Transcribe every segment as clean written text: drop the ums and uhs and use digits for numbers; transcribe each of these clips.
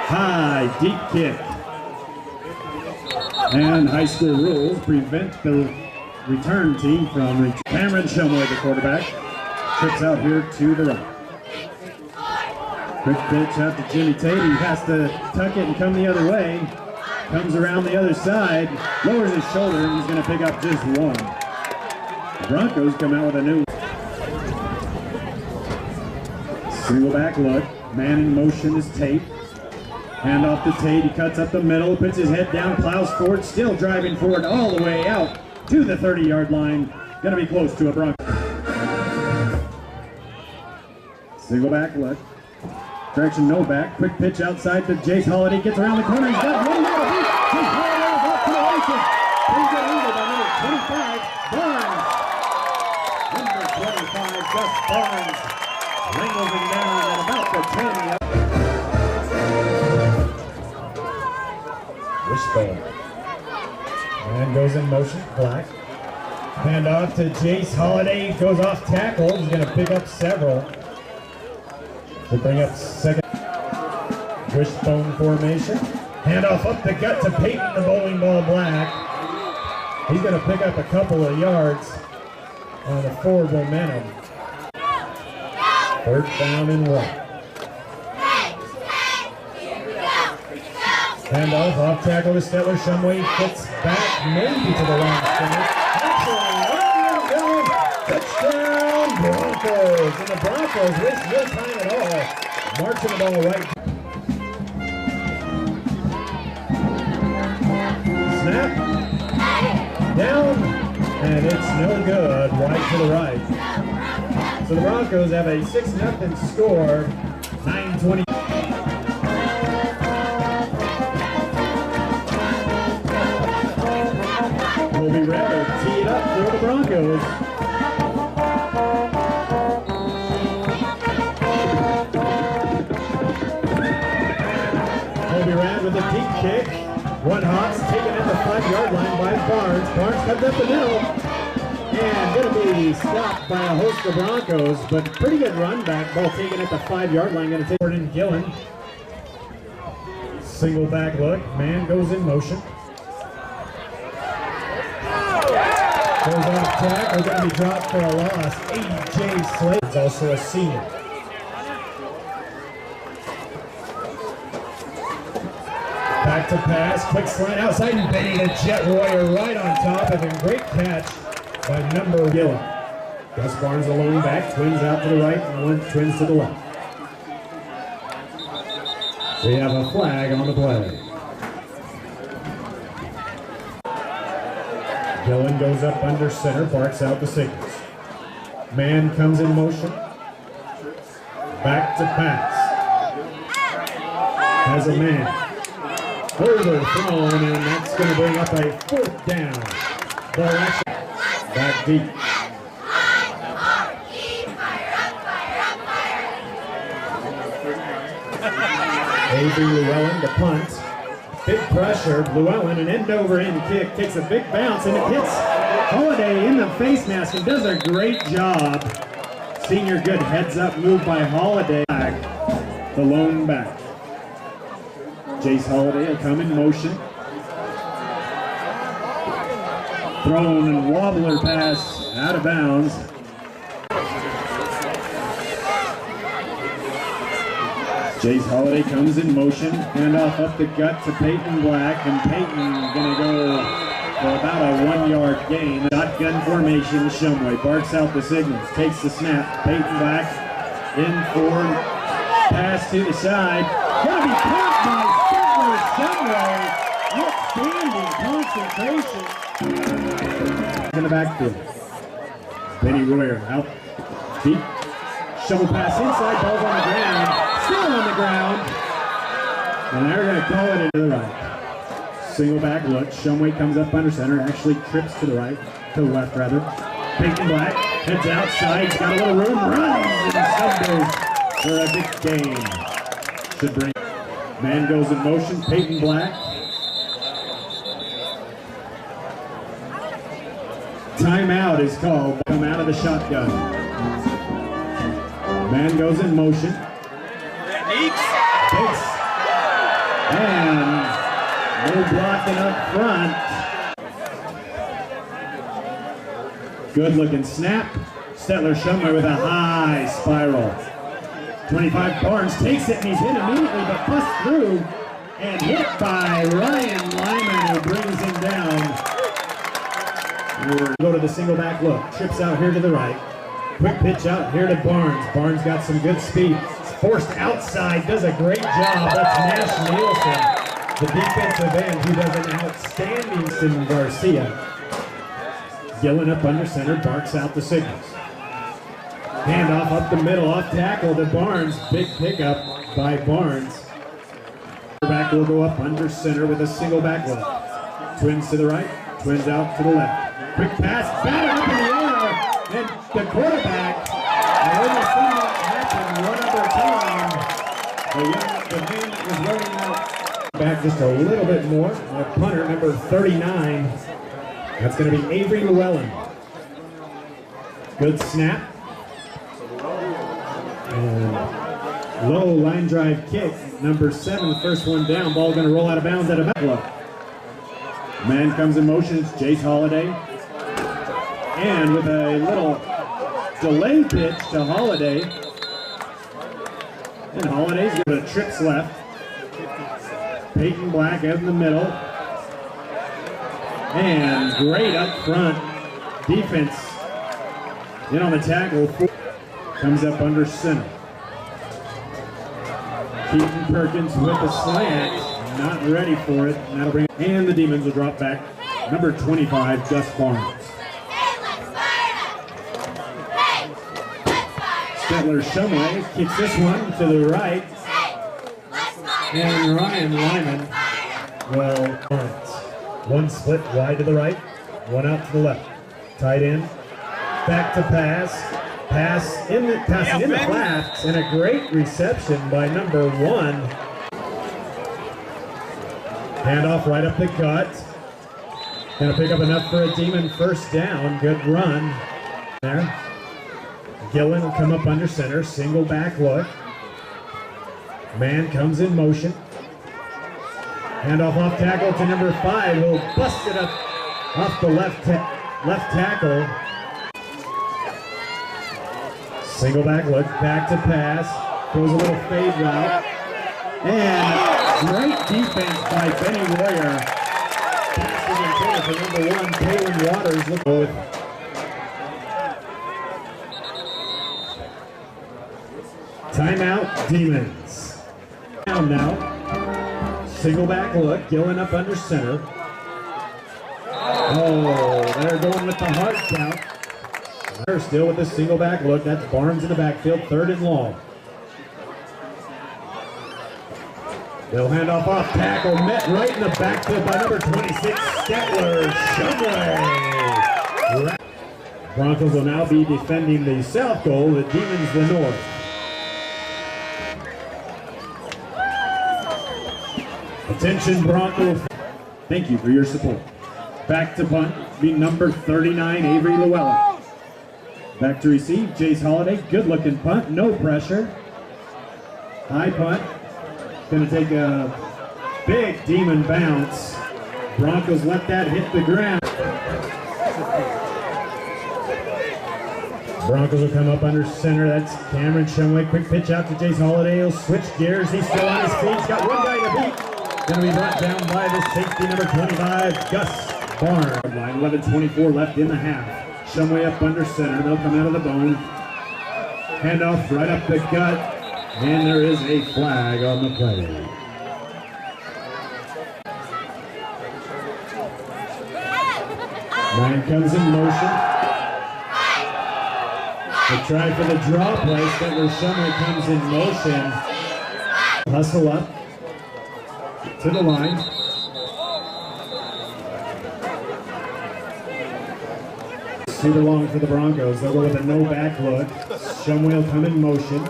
High, deep kick. And high school rules prevent the return team from Cameron Shumway, the quarterback. Trips out here to the right. Quick pitch out to Jimmy Tate. He has to tuck it and come the other way. Comes around the other side, lowers his shoulder, and he's going to pick up just one. The Broncos come out with a new single back look. Man in motion is Tate. Hand off to Tate. He cuts up the middle, puts his head down, plows forward, still driving forward all the way out to the 30-yard line. Going to be close to a Bronco. Single back look. Direction no back. Quick pitch outside to Jace Holiday. Gets around the corner. He's got one more. Jace Holiday is off to the races. He's got leader by number 25, Barnes. Number 25, Gus Barnes. Wrangles him down at about the 10. Wishbone. And goes in motion. Black. Hand off to Jace Holiday. Goes off tackle. He's going to pick up several. To bring up second. Wishbone formation. Handoff up the gut to Peyton, the bowling ball Black. He's going to pick up a couple of yards on the forward momentum. Third down and 1. Handoff off tackle to Stettler. Shumway fits back maybe to the line of scrimmage. Touchdown Broncos! And the Broncos waste no time at all. Marching the ball right. Snap. Down. And it's no good. Wide to the right. So the Broncos have a 6-0 score. 9:20. Will be ready to tee it up for the Broncos. Rand with a deep kick. One hops taken at the 5-yard line by Barnes. Barnes comes up the middle and going to be stopped by a host of Broncos, but pretty good run back. Ball taken at the 5-yard line. Going to take it in Gillen. Single back look. Man goes in motion. Goes off track. We're going to be dropped for a loss. A.J. Slade is also a senior. Back to pass, quick slide outside, and Benny the Jet Warrior right on top of him. Great catch by number Gillen. Gus Barnes alone back, twins out to the right, and one twins to the left. We have a flag on the play. Gillen goes up under center, barks out the signals. Man comes in motion. Back to pass. Has a man. Overthrown, and that's going to bring up a 4th down. Ball action. Back deep. A.B. Llewellyn to punt. Big pressure. Llewellyn, an end-over-end kick, takes a big bounce, and it hits Holiday in the face mask and does a great job. Senior good heads-up move by Holiday. The lone back. Jace Holiday will come in motion. Thrown and wobbler pass out of bounds. Jace Holiday comes in motion. Handoff up the gut to Peyton Black, and Peyton going to go for about a 1-yard gain. Shotgun formation. Shumway barks out the signals. Takes the snap. Peyton Black in for pass to the side. Going to be caught by Shumway. Outstanding concentration. In the backfield. Benny Royer out deep. Shovel pass inside. Ball's on the ground. Still on the ground. And they're going to call it into the right. Single back look. Shumway comes up under center. Actually trips to the right. To the left, rather. Peyton Black heads outside. He's got a little room. Runs and stumbles for a big gain. Should bring. Man goes in motion. Peyton Black. Timeout is called. Come out of the shotgun. Man goes in motion. Takes And no blocking up front. Good looking snap. Stetler Shumway with a high spiral. 25 Barnes takes it and he's hit immediately, but busts through and hit by Ryan Lyman, who brings him down. We'll go to the single back look. Trips out here to the right. Quick pitch out here to Barnes. Barnes got some good speed. Forced outside, does a great job. That's Nash Nielsen, the defensive end, who does an outstanding Sin Garcia. Gillen up under center, barks out the signals. Handoff up the middle, off tackle to Barnes. Big pickup by Barnes. Back will go up under center with a single back look. Twins to the right, Twins out to the left. Quick pass, batted up in the air, and the quarterback, I almost seen that happen one other time. The man that was running out back just a little bit more. The punter, number 39. That's going to be Avery Llewellyn. Good snap. And low line drive kick, number 7, the first one down. Ball going to roll out of bounds at a back look. Man comes in motion, it's Jace Holliday. And with a little delay pitch to Holliday. And Holliday's got a trips left. Peyton Black out in the middle. And great up front defense. In on the tackle. Comes up under center. Keaton Perkins with the slant. Not ready for it. And that'll bring. And the Demons will drop back. Number 25, Gus Barnes. Stetler Shumway kicks this one to the right. And Ryan Lyman will one split wide to the right, one out to the left. Tight end, back to passing in the flats, and a great reception by number 1. Handoff right up the gut. Gonna pick up enough for a Demon first down. Good run there. Gillen will come up under center, single back look. Man comes in motion. Handoff off tackle to number 5, who'll bust it up off the left tackle. Single back look, back to pass. Throws a little fade route. And great defense by Benny Royer. Passing in for number 1, Taylor Waters. Look with timeout, Demons. Down now. Single back look, Gillen up under center. Oh, they're going with the hard count. They're still with the single back look. That's Barnes in the backfield, 3rd and long. They'll hand off tackle, met right in the backfield by number 26, Stetler Shumway. Broncos will now be defending the south goal, the Demons the north. Attention Broncos, thank you for your support. Back to punt, be number 39, Avery Llewellyn. Back to receive, Jace Holliday, good looking punt, no pressure. High punt, gonna take a big Demon bounce. Broncos let that hit the ground. Broncos will come up under center, that's Cameron Shumway, quick pitch out to Jace Holliday, he'll switch gears, he's still on his feet, he's got one guy to beat. Going to be brought down by the safety, number 25, Gus Barnes. 11:24 left in the half. Shumway up under center. They'll come out of the bone. Handoff right up the gut. And there is a flag on the play. Man comes in motion. They try for the draw play. Stetler Shumway comes in motion. Hustle up to the line. Super long for the Broncos. They'll go with a no back look. Shumway will come in motion.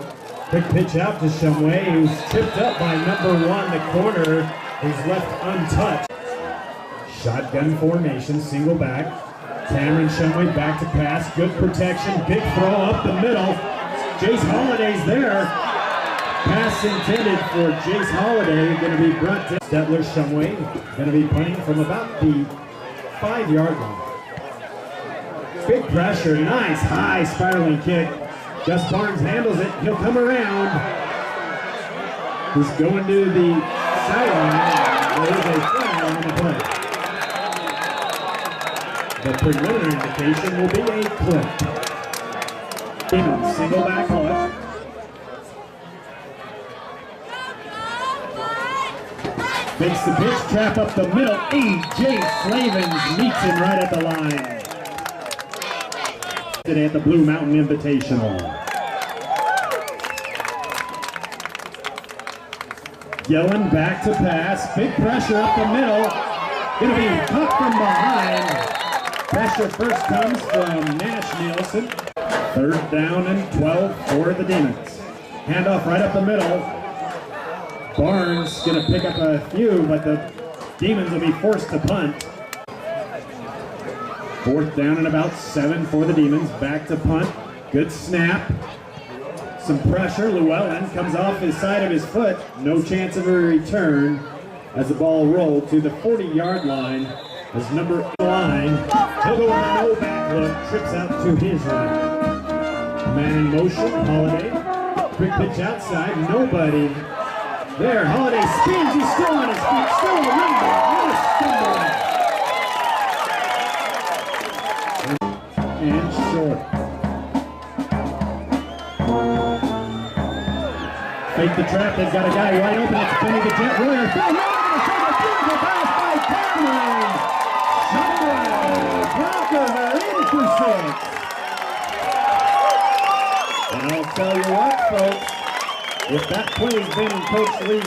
Quick pitch out to Shumway, who's tripped up by number 1, the corner, who's left untouched. Shotgun formation, single back. Cameron Shumway back to pass. Good protection. Big throw up the middle. Jace Holliday's there. Pass intended for Jace Holiday, going to be brought to Stetler Shumway, going to be punting from about the 5-yard line. Big pressure, nice high spiraling kick. Gus Barnes handles it, he'll come around. He's going to the sideline. There is a flag on the play. The preliminary indication will be a clip. Single back left. Makes the pitch, trap up the middle. A.J. Slavens meets him right at the line. Today at the Blue Mountain Invitational. Gillen back to pass. Big pressure up the middle. Going to be caught from behind. Pressure first comes from Nash Nielsen. 3rd down and 12 for the Demons. Handoff right up the middle. Barnes going to pick up a few, but the Demons will be forced to punt. 4th down and about 7 for the Demons. Back to punt. Good snap. Some pressure. Llewellyn comes off his side of his foot. No chance of a return as the ball rolled to the 40-yard line. As number 9, he'll go on a no back look. Trips out to his right. Man in motion. Holiday. Quick pitch outside. Nobody. There, Holiday spins, he's still on his feet, still a number, what a stumble. And short. Fake the trap, they've got a guy wide open, it's Benny the Jet Royer. Phil Royer going to take a beautiful pass by Cameron. Broncos are in for 6. And I'll tell you what, folks. If that play's been in Coach Lee's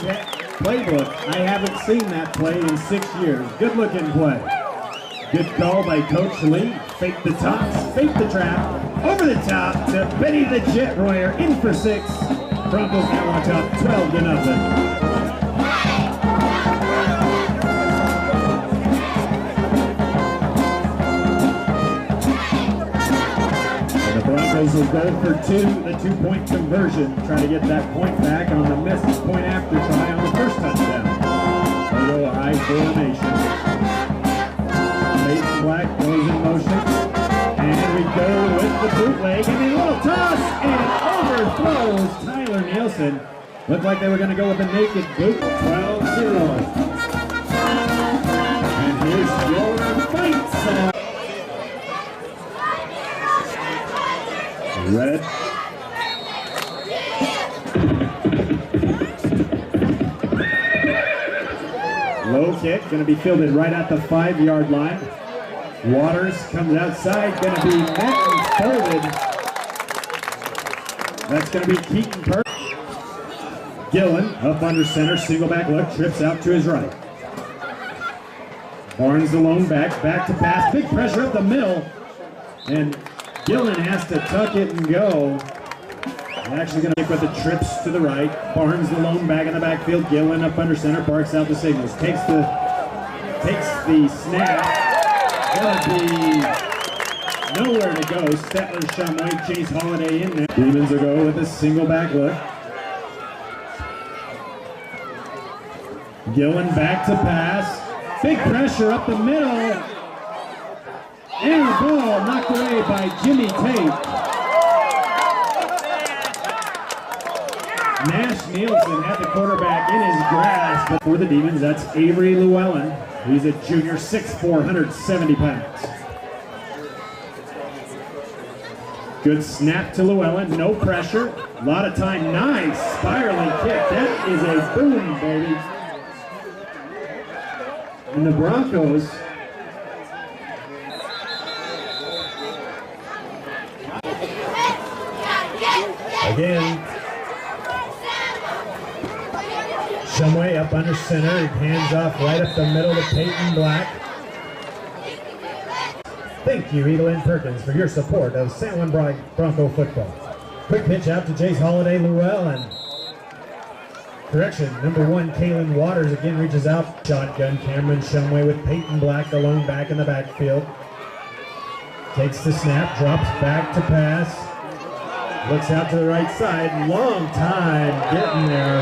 playbook, I haven't seen that play in 6 years. Good looking play. Good call by Coach Lee. Fake the toss, fake the trap, over the top to Benny the Jet Royer, in for 6. Broncos now on top, 12-0. Broncos will go for 2, the 2-point conversion. Try to get that point back on the missed point after try on the first touchdown. They'll go a high formation. Peyton Black goes in motion. And we go with the bootleg. And a little toss and overthrows Tyler Nielsen. Looked like they were going to go with a naked boot. 12-0. And here's your fight song. Red. Low kick, going to be fielded right at the 5-yard line. Waters comes outside, going to be met and folded. That's going to be Keaton Perk. Gillen up under center, single back look, trips out to his right. Barnes the lone back to pass, big pressure up the middle, and Gillen has to tuck it and go. Actually going to with the trips to the right. Barnes the lone back in the backfield. Gillen up under center, barks out the signals. Takes the snap. Gonna be nowhere to go. Stetler, Shumway, Chase Holiday in there. Demons will go with a single back look. Gillen back to pass. Big pressure up the middle. And the ball knocked away by Jimmy Tate. Nash Nielsen had the quarterback in his grasp. But for the Demons, that's Avery Llewellyn. He's a junior, 6'4", 170 pounds. Good snap to Llewellyn, no pressure. A lot of time, nice spiraling kick. That is a boom, baby. And the Broncos again. Shumway up under center, hands off right up the middle to Peyton Black. Thank you, Edelyn Perkins, for your support of San Juan Bronco football. Quick pitch out to Jace Holiday Llewellyn. Correction, number 1, Kalen Waters again reaches out. Shotgun, Cameron Shumway with Peyton Black, the lone back in the backfield. Takes the snap, drops back to pass. Looks out to the right side. Long time getting there.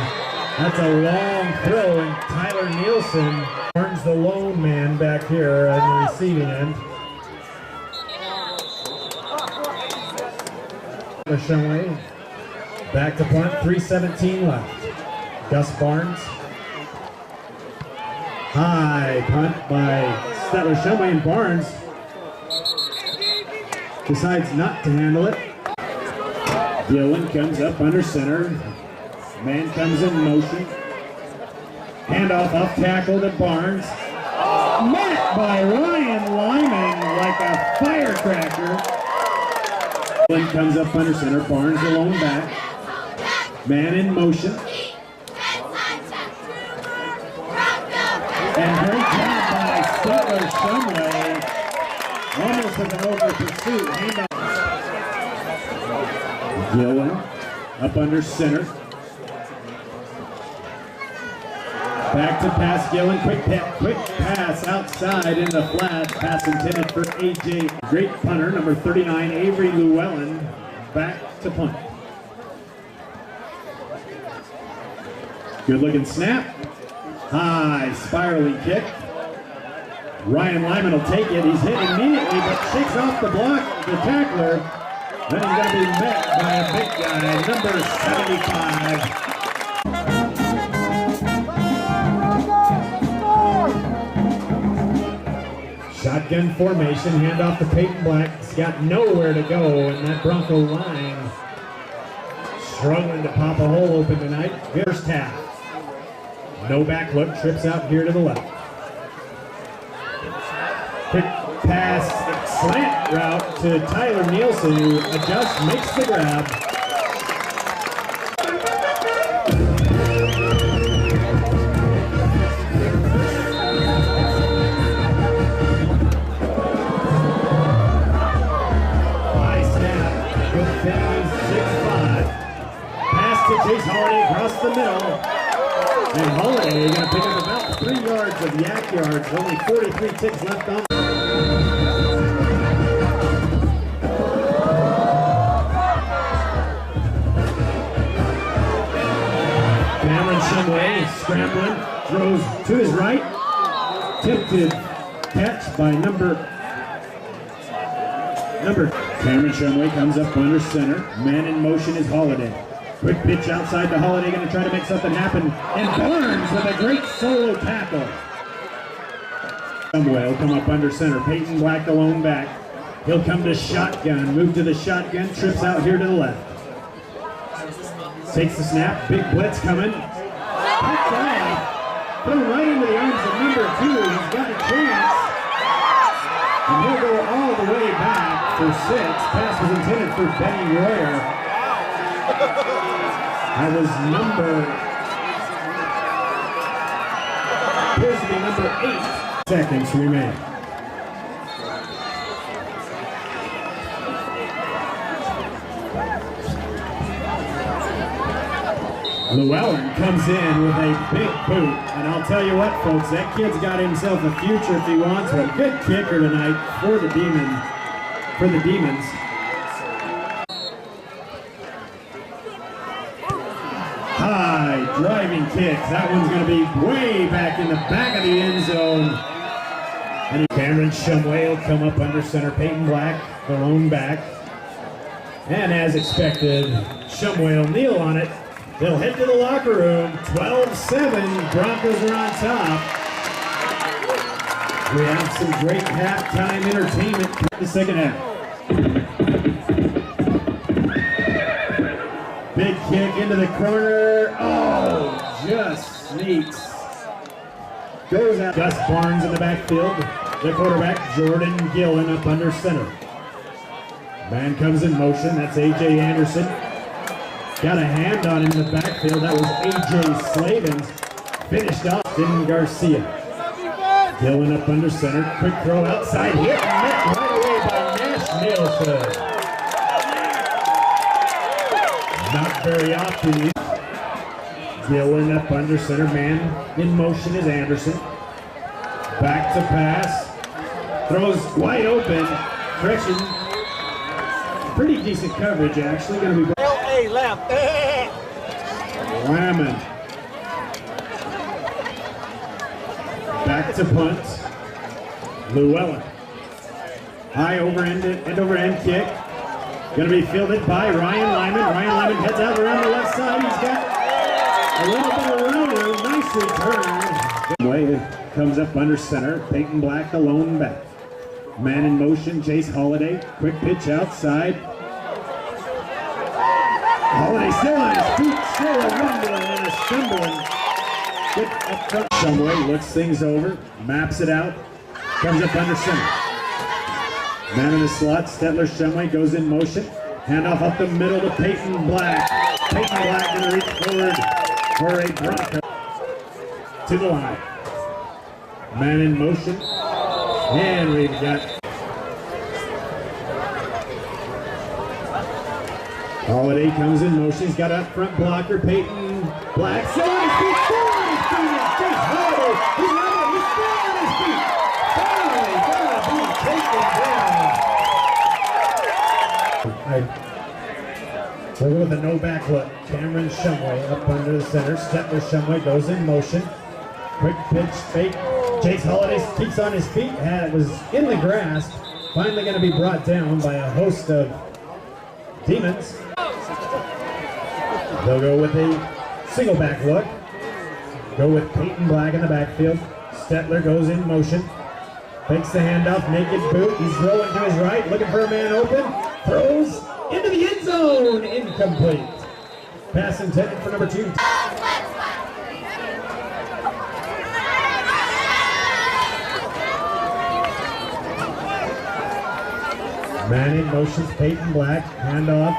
That's a long throw, and Tyler Nielsen turns the lone man back here on the receiving end. Shumway back to punt, 3:17 left. Gus Barnes. High punt by Statler Shumway, and Barnes decides not to handle it. Gillen comes up under center. Man comes in motion. Handoff off tackle to Barnes. Met by Ryan Lyman like a firecracker. Gillen comes up under center. Barnes alone back. Man in motion. And great job by Statler Shumway. Almost with an over pursuit. Handoff. Gillen up under center. Back to pass, Gillen. Quick pass outside in the flat. Pass intended for AJ. Great punter, number 39, Avery Llewellyn. Back to punt. Good looking snap. High spiraling kick. Ryan Lyman will take it. He's hit immediately, but shakes off the block, the tackler. Then he's going to be met by a big guy, number 75. Shotgun formation, handoff to Peyton Black. He's got nowhere to go, and that Bronco line struggling to pop a hole open tonight. First half. No back look, trips out here to the left. Quick pass, slant route to Tyler Nielsen, who adjusts, makes the grab. High snap, good finish, 6-5. Pass to Chase Holiday across the middle. And Holiday going to pick up about 3 yards of yak yards. Only 43 ticks left on. Cameron Shumway scrambling, throws to his right. Tipped catch by number. Cameron Shumway comes up under center. Man in motion is Holiday. Quick pitch outside to Holiday, going to try to make something happen. And Barnes with a great solo tackle. Shumway will come up under center. Peyton Black alone back. He'll come to shotgun. Move to the shotgun. Trips out here to the left. Takes the snap. Big blitz coming. Picks off. Thrown right into the arms of number 2. He's got a chance. And he'll go all the way back for 6. Pass was intended for Benny Royer. That was appears to be number 8. Seconds remain. Llewellyn comes in with a big boot, and I'll tell you what, folks, that kid's got himself a future if he wants one. Good kicker tonight for the Demons. High driving kick. That one's going to be way back in the back of the end zone. And Cameron Shumway will come up under center. Peyton Black, the lone back. And as expected, Shumway will kneel on it. They'll head to the locker room. 12-7. Broncos are on top. We have some great halftime entertainment in the second half. Big kick into the corner. Oh, just sneaks. Goes out. Gus Barnes in the backfield. The quarterback, Jordan Gillen, up under center. Man comes in motion. That's A.J. Anderson. Got a hand on him in the backfield. That was A.J. Slavens. Finished off in Garcia. Gillen up under center. Quick throw outside. Hit and met right away by Nash Nielsen. Not very often. Gillen up under center. Man in motion is Anderson. Back to pass. Throws wide open. Correction. Pretty decent coverage, actually. Going to be L.A. left. Lamon. Back to punt. Llewellyn. High over end over end kick. Going to be fielded by Ryan Lyman. Ryan Lyman heads out around the left side. He's got a little bit of room. Nice return. Way comes up under center. Peyton Black, the lone back. Man in motion, Jace Holiday. Quick pitch outside. Holiday still on his feet, still a rumbling and a stumbling. Good up front. Shumway looks things over, maps it out, comes up under center. Man in the slot, Stetler Shumway goes in motion. Handoff up the middle to Peyton Black. Peyton Black going to reach forward for a Bronco. To the line. Man in motion. And we've got Holiday comes in motion. He's got up front blocker. Peyton Black. Still on his feet. Still on his feet. It's Jace Holiday. He's running. He's still on his feet. Finally gonna be taken down. We'll go with a no back look. Cameron Shumway up under the center. Stetler Shumway goes in motion. Quick pitch fake. Jace Holiday keeps on his feet. It was in the grass. Finally going to be brought down by a host of demons. They'll go with a single back look. Go with Peyton Black in the backfield. Stetler goes in motion. Takes the handoff, naked boot. He's rolling to his right, looking for a man open. Throws into the end zone. Incomplete. Pass intended for number 2. Man in motion's Peyton Black. Handoff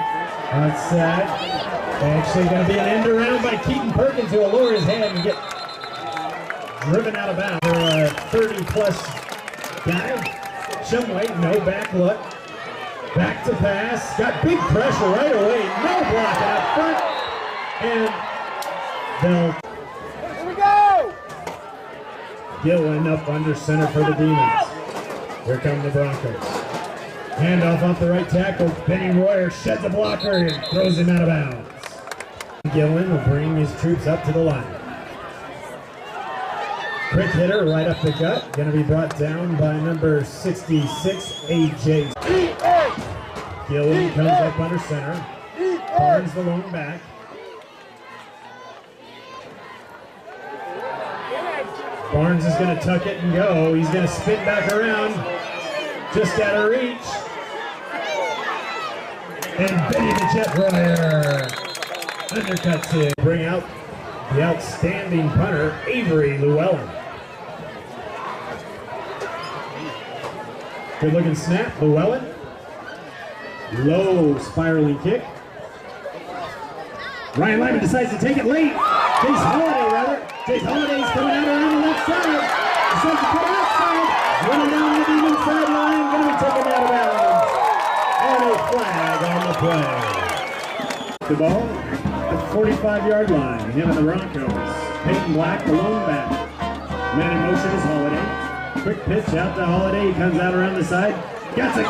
outside. Actually going to be an end around by Keaton Perkins, who will lower his head and get driven out of bounds. For a 30-plus guy. Shumway, no back look. Back to pass. Got big pressure right away. No blocking up front. And they'll... Here we go! Gillen up under center for the Demons. Here come the Broncos. Handoff off the right tackle. Benny Royer sheds a blocker and throws him out of bounds. Gillen will bring his troops up to the line. Quick hitter right up the gut. Going to be brought down by number 66, A.J. Gillen comes up under center. Barnes the lone back. Barnes is going to tuck it and go. He's going to spin back around. Just out of reach. And Benny the Jet Royer undercuts it. Bring out the outstanding punter, Avery Llewellyn. Good looking snap, Llewellyn. Low spiraling kick. Ryan Lyman decides to take it late. Jace Holiday, rather. Jace Holiday's coming out around the left side. Decides to put it outside. Running down the demon sideline. Going to be taken out of bounds. And a flag on the play. The ball at the 45-yard line. Him and the Broncos. Peyton Black, the lone back. Man in motion is Holiday. Quick pitch out to Holiday. He comes out around the side. Has a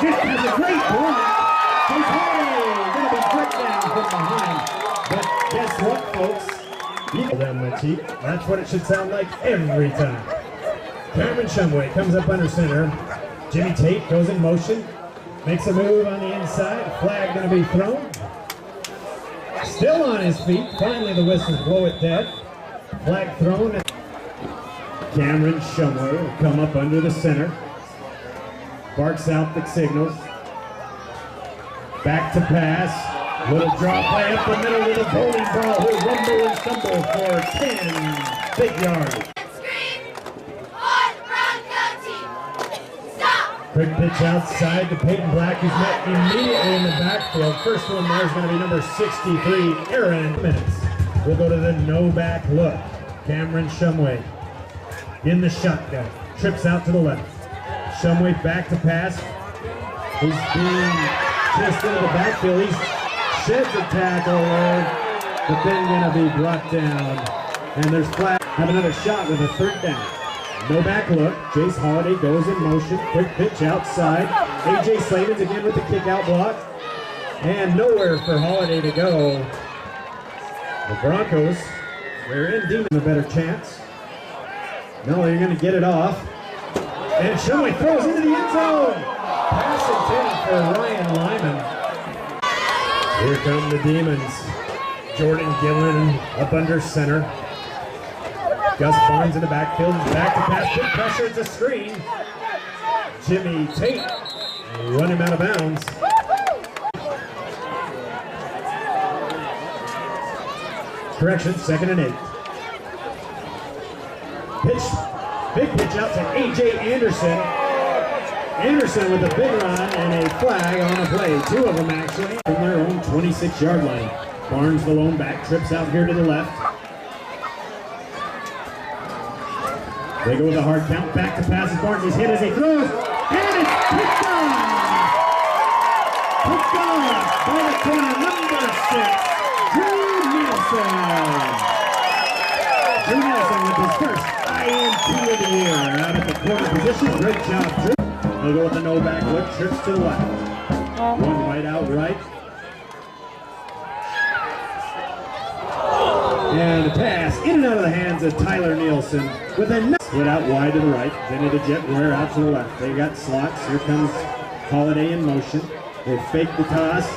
great block. Jace Holiday going to be quick down from behind. But guess what, folks? Down the cheek. That's what it should sound like every time. Cameron Shumway comes up under center. Jimmy Tate goes in motion. Makes a move on the inside. Flag going to be thrown. Still on his feet. Finally the whistles blow it dead. Flag thrown. Cameron Shumway will come up under the center. Barks out the signals. Back to pass. Little drop play up the middle with a bowling ball. He'll rumble and stumble for 10 big yards. Quick pitch outside to Peyton Black, who's met immediately in the backfield. First one there is going to be number 63, Aaron Minutes. We'll go to the no back look. Cameron Shumway in the shotgun. Trips out to the left. Shumway back to pass. He's being chased into the backfield. He sheds a tackle, but then going to be brought down. And there's flag. Have another shot with a 3rd down. No back look. Jace Holiday goes in motion. Quick pitch outside. A.J. Slavens again with the kick out block. And nowhere for Holiday to go. The Broncos, they're in Demon a better chance. No, you're going to get it off. And Shumway throws into the end zone. Pass intended for Ryan Lyman. Here come the Demons. Jordan Gillen up under center. Gus Barnes in the backfield. Back to pass. Big pressure. It's a screen. Jimmy Tate run him out of bounds. Correction, 2nd and 8. Pitch, big pitch out to A.J. Anderson. Anderson with a big run and a flag on the play. 2 of them actually from their own 26-yard line. Barnes, the lone back, trips out here to the left. They go with a hard count, back to passes. Barnes is hit as he throws, and it's picked off! Picked off by the corner, number 6. Drew Nelson with his first INT of the year out at the corner position. Great job, Drew. They'll go with the no back look, trips to the left. One right out right. And a pass in and out of the hands of Tyler Nielsen with a split out wide to the right. Then into Jet Ware out to the left. They got slots. Here comes Holiday in motion. They fake the toss.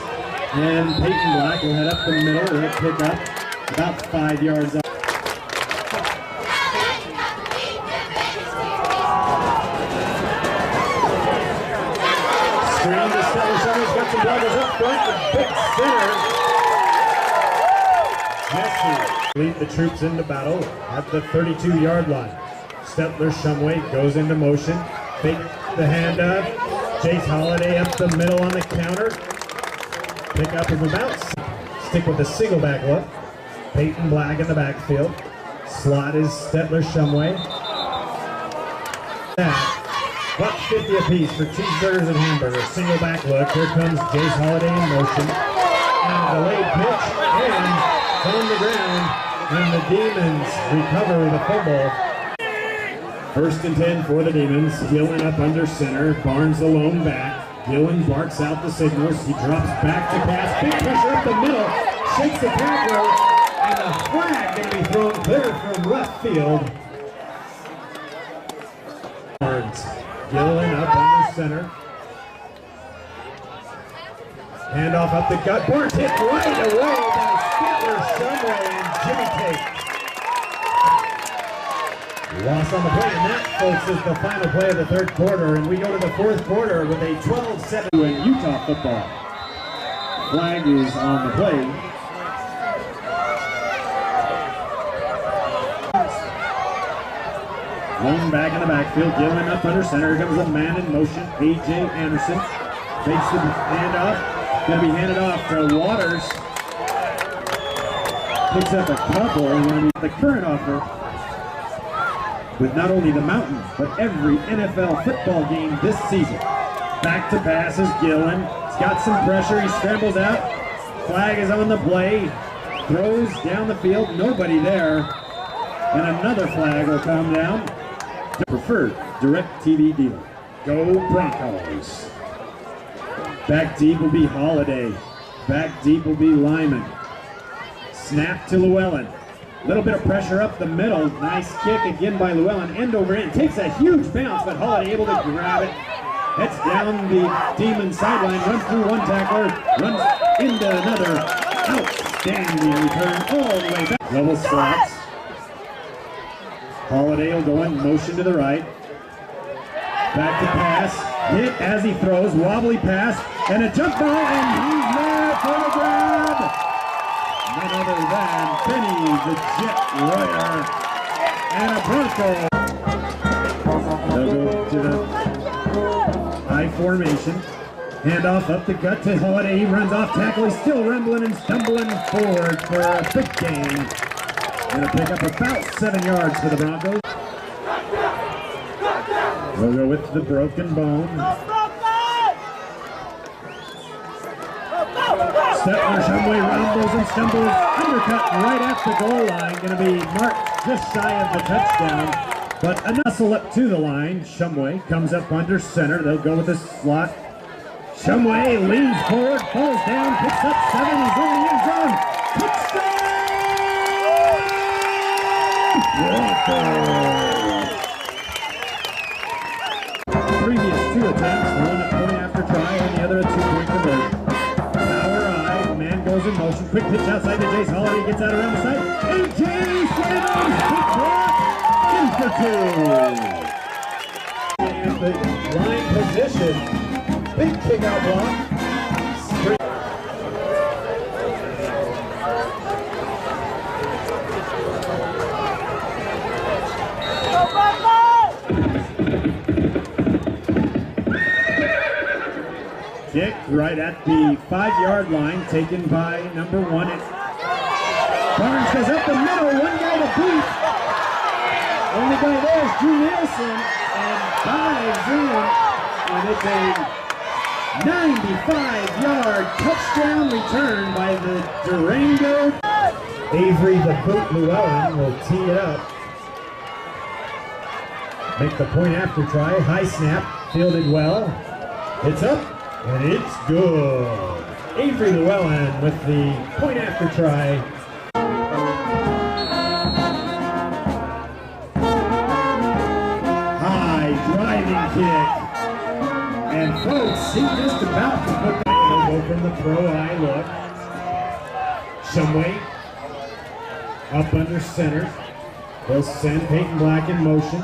And Peyton Black will head up the middle. They'll pick up about 5 yards up. Screen to Stellar Summers. Got some bloggers up front. The big center. Jesse lead the troops into battle at the 32-yard line. Stetler Shumway goes into motion. Fake the handoff. Chase Holiday up the middle on the counter. Pick up of a bounce. Stick with the single back look. Peyton Black in the backfield. Slot is Stetler Shumway. Buck 50 apiece for cheeseburgers and hamburgers. Single back look. Here comes Jace Holiday in motion. And a delayed pitch. And on the ground. And the Demons recover the fumble. 1st and 10 for the Demons. Gillen up under center. Barnes the lone back. Gillen barks out the signals. He drops back to pass. Big pressure up the middle. Shakes the tackler. And a flag going to be thrown clear from left field. Barnes. Gillen up under center. Handoff up the gut. Barnes hit right away by Stetler Shumway and Jimmy Tate. Loss on the play, and that, folks, is the final play of the 3rd quarter, and we go to the 4th quarter with a 12-7 in Utah football. Flag is on the play. Lone back in the backfield, Gillen up under center. Here comes a man in motion, A.J. Anderson. Fakes the handoff, going to be handed off to Waters. Picks up a couple, and going to be the current offer with not only the Mountain, but every NFL football game this season. Back to passes, Gillen. He's got some pressure, he scrambles out. Flag is on the play. Throws down the field, nobody there. And another flag will come down. Preferred DirecTV dealer. Go Broncos. Back deep will be Holiday. Back deep will be Lyman. Snap to Llewellyn. Little bit of pressure up the middle. Nice kick again by Llewellyn. End over end. Takes a huge bounce, but Holiday able to grab it. Heads down the Demon sideline. Runs through one tackler. Runs into another. Outstanding return all the way back. Double slots. Holiday will go in motion to the right. Back to pass. Hit as he throws. Wobbly pass. And a jump ball. And he's there for the grab. None other than Benny the Jet Royer. And a Bronco. They'll go to the high formation. Handoff up the gut to Holiday. He runs off tackle. He's still rumbling and stumbling forward for a big gain. Going to pick up about 7 yards for the Broncos. We'll go with the broken bone. Stetler Shumway rumbles and stumbles. Undercut right at the goal line. Going to be marked just shy of the touchdown. But a nuzzle up to the line. Shumway comes up under center. They'll go with the slot. Shumway leans forward, falls down, picks up 7, he's in the end zone. Touchdown! Previous 2 attempts, one at point after try and the other a 2-point conversion. Power eye, man goes in motion, quick pitch outside to Jace Holiday, gets out around the side. AJ Sanders, quick block, in for 2. At the line position, big kick out block. Kick right at the 5-yard line, taken by number 1. Barnes goes up the middle, one guy to beat. Only guy there is Drew Nielsen, and dives in, and it's a 95-yard touchdown return by the Durango. Avery the boot Llewellyn will tee it up. Make the point after try, high snap, fielded well. It's up. And it's good. Avery Llewellyn with the point after try. High driving kick. And folks, he just about to put that elbow from the pro eye look. Shumway up under center. They'll send Peyton Black in motion.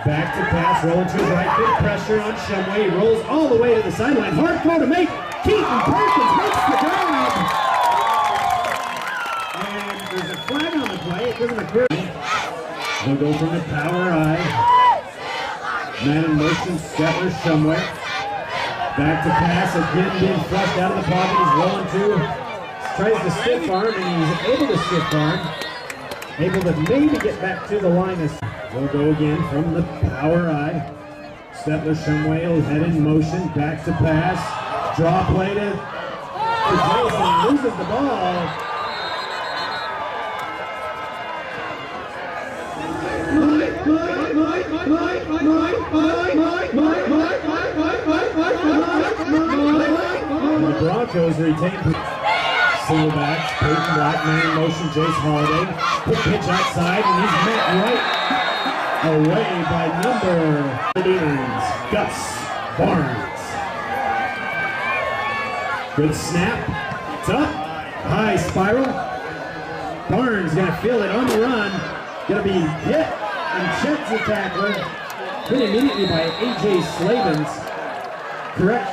Back to pass, rolling to his right, big pressure on Shumway. He rolls all the way to the sideline. Hard throw to make. Keaton Perkins makes the grab. And there's a flag on the play. It doesn't occur. They'll go from the power eye. Man in motion, Stetler, Shumway. Back to pass, again being flushed out of the pocket. He's rolling to. Tries to stiff arm, and he's able to stiff arm. Able to maybe get back to the line. We'll go again from the power eye. Stetler, Shumway will head in motion, back to pass. Draw play to Jason, loses the ball. The Broncos retain. Single backs, Peyton Black, man in motion, Jace Holiday. Quick pitch outside, and he's met right away by number 13, Gus Barnes. Good snap. It's up. High spiral. Barnes gonna feel it on the run. Gonna be hit and checks the tackler. Hit immediately by AJ Slavens. Correct.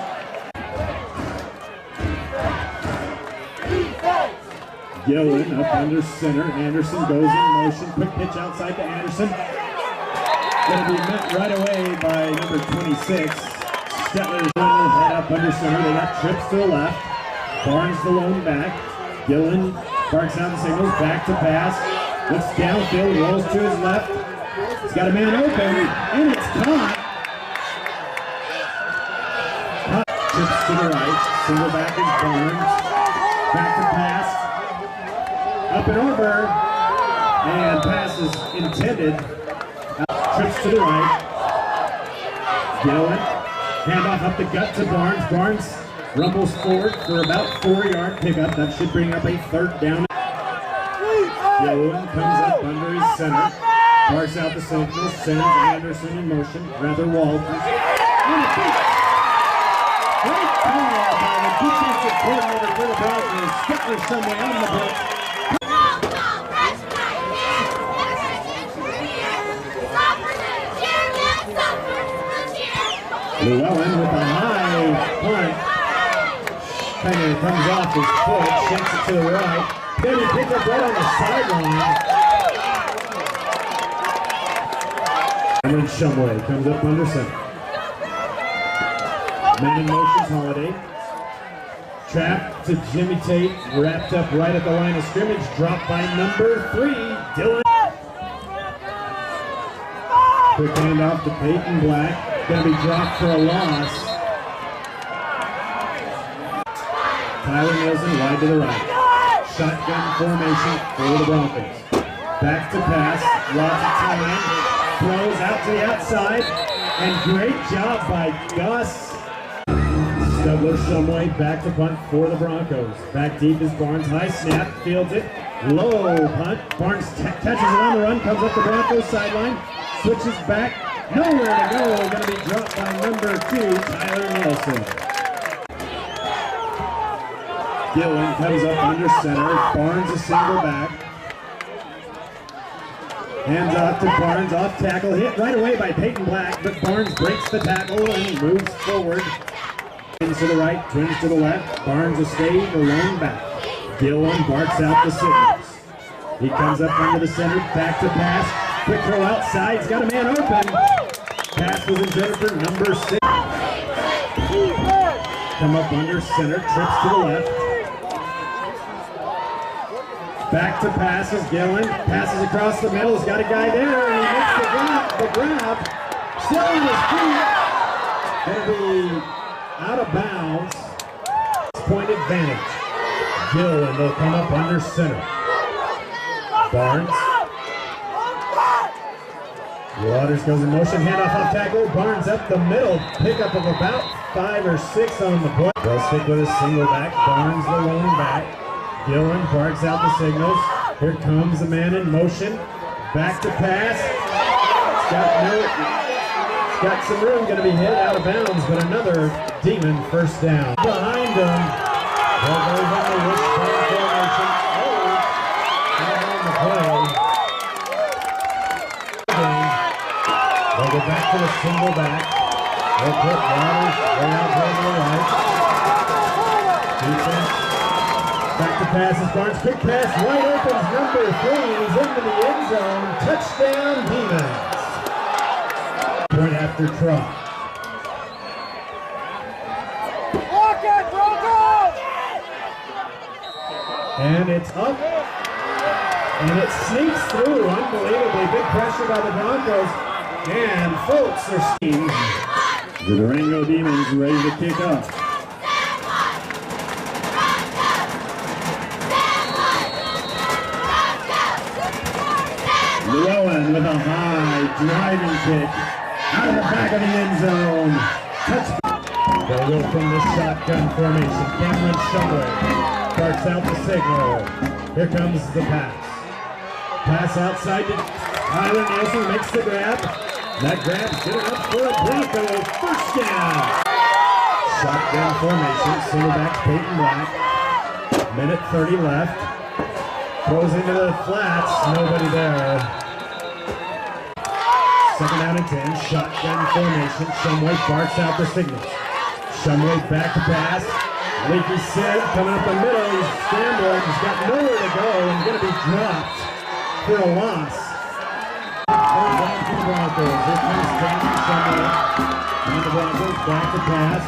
Gillen up under center. Anderson goes in motion. Quick pitch outside to Anderson. Going to be met right away by number 26. Stetler is running head up under center. They got trips to the left. Barnes the lone back. Gillen barks out the signals. Back to pass. Looks downfield. Rolls to his left. He's got a man open. And it's caught. Trips to the right. Single back is Barnes. Back to pass. Up and over, and pass is intended. Trips to the right. Gillen, handoff up the gut to Barnes. Barnes rumbles forward for about 4-yard pickup. That should bring up a 3rd down. Gillen comes up under his center. Parks out the signal, sends Anderson in motion. Rather Walters. Great call by the defensive coordinator for the Broncos. Stetler somewhere on the book. Llewellyn with a high punt. Kind of comes off his foot, shakes it to the right. Then he picks up right on the sideline. And then Shumway comes up under center. Man in motion, Holiday. Trap to Jimmy Tate, wrapped up right at the line of scrimmage. Dropped by number 3, Dylan. Quick handoff to Peyton Black. Going to be dropped for a loss. Tyler Nielsen wide to the right. Shotgun formation for the Broncos. Back to pass. Lots of time. Throws out to the outside. And great job by Gus. Stubler Shumway back to punt for the Broncos. Back deep is Barnes. High snap, fields it. Low punt. Barnes catches it on the run, comes up the Broncos sideline, switches back. Nowhere to go. Going to be dropped by number 2, Tyler Nelson. Gillen comes up under center. Barnes a single back. Hands off to Barnes, off tackle, hit right away by Peyton Black, but Barnes breaks the tackle and moves forward. Twins to the right, twins to the left. Barnes will stay alone back. Gillen barks out the signals. He comes up under the center, back to pass. Quick throw outside, he's got a man open. Pass was intended for number 6. Come up under center, trips to the left. Back to passes, Gillen passes across the middle. He's got a guy there, and he makes the grab. Still on his feet. Going to be out of bounds. Point advantage. Gillen will come up under center. Barnes. Waters goes in motion, handoff off tackle. Barnes up the middle. Pickup of about 5 or 6 on the play. They'll stick with a single back. Barnes the lone back. Gillen barks out the signals. Here comes a man in motion. Back to pass. It's got some room, going to be hit out of bounds, but another Demon first down. Behind him. There goes on the wishbone formation. And on the play. They'll go back to the single back. They'll put Waters way out there to the right. Defense. Back to passes, Barnes, quick pass, wide opens, number 3, he's into the end zone, touchdown Demons. Point after try. Walk it, Broncos! And it's up, and it sneaks through, unbelievably, big pressure by the Broncos, and folks are seeing the Durango Demons ready to kick off. Llewellyn with a high driving kick out of the back of the end zone. Touchdown. They'll go from the shotgun formation. Cameron Shumway starts out the signal. Here comes the pass. Pass outside to Tyler Nelson, makes the grab. That grab's good enough for a Bronco first down. Shotgun formation. Single back Peyton Black. Minute 30 left. Throws into the flats. Nobody there. Second down and 10, shotgun formation. Shumway barks out the signals. Shumway back to pass. Leaky Sid coming up the middle. He's scrambling. He's got nowhere to go and going to be dropped for a loss. Third down for the Broncos. Here comes Cameron Shumway. And the Broncos back to pass.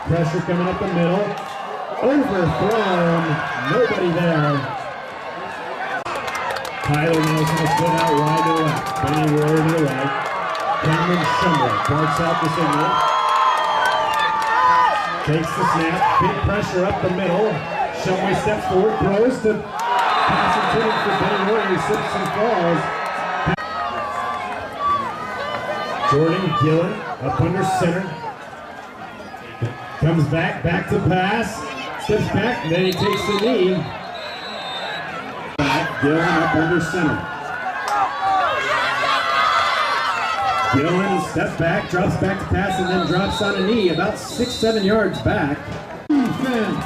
Pressure coming up the middle. Overthrown. Nobody there. Tyler Nelson will split out wide to the left. Benny Royer to the right. Cameron Shumway barks out the signal. Takes the snap. Big pressure up the middle. Shumway steps forward, throws to pass intended for Benny Royer, who slips and falls. Jordan Gillen up under center. Comes back to pass. Steps back, and then he takes the knee. Gillen up under center. Gillen steps back, drops back to pass, and then drops on a knee about 6-7 yards back. Defense!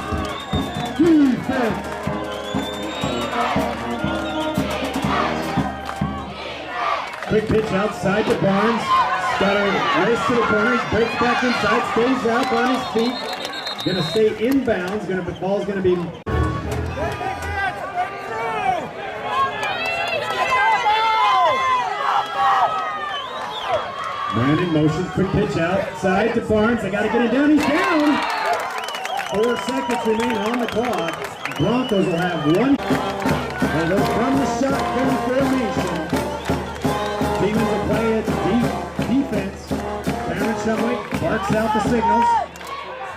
Quick pitch outside to Barnes. Got a race to the corner, breaks back inside, stays up on his feet. Gonna stay inbounds, the ball's gonna be man in motion, quick pitch outside to Barnes. They got to get him down. He's down. 4 seconds remain on the clock. Broncos will have one. And goes from the shotgun formation. Demons will play it deep defense. Cameron Shumway barks out the signals.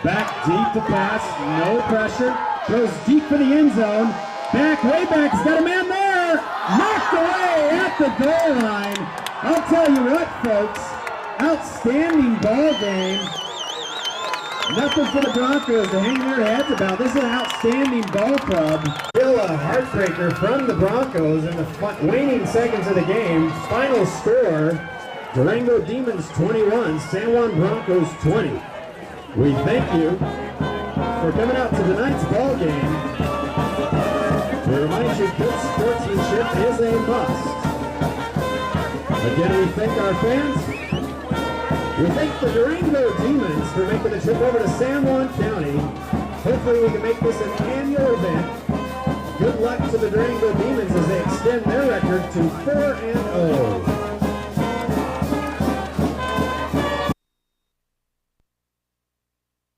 Back deep to pass. No pressure. Goes deep for the end zone. Back, way back. He's got a man there. Knocked away at the goal line. I'll tell you what, folks. Outstanding ball game. Nothing for the Broncos to hang their heads about. This is an outstanding ball club. Still a heartbreaker from the Broncos in the waning seconds of the game. Final score, Durango Demons 21, San Juan Broncos 20. We thank you for coming out to tonight's ball game. We remind you, good sportsmanship is a must. Again, we thank our fans. We thank the Durango Demons for making the trip over to San Juan County. Hopefully we can make this an annual event. Good luck to the Durango Demons as they extend their record to 4-0.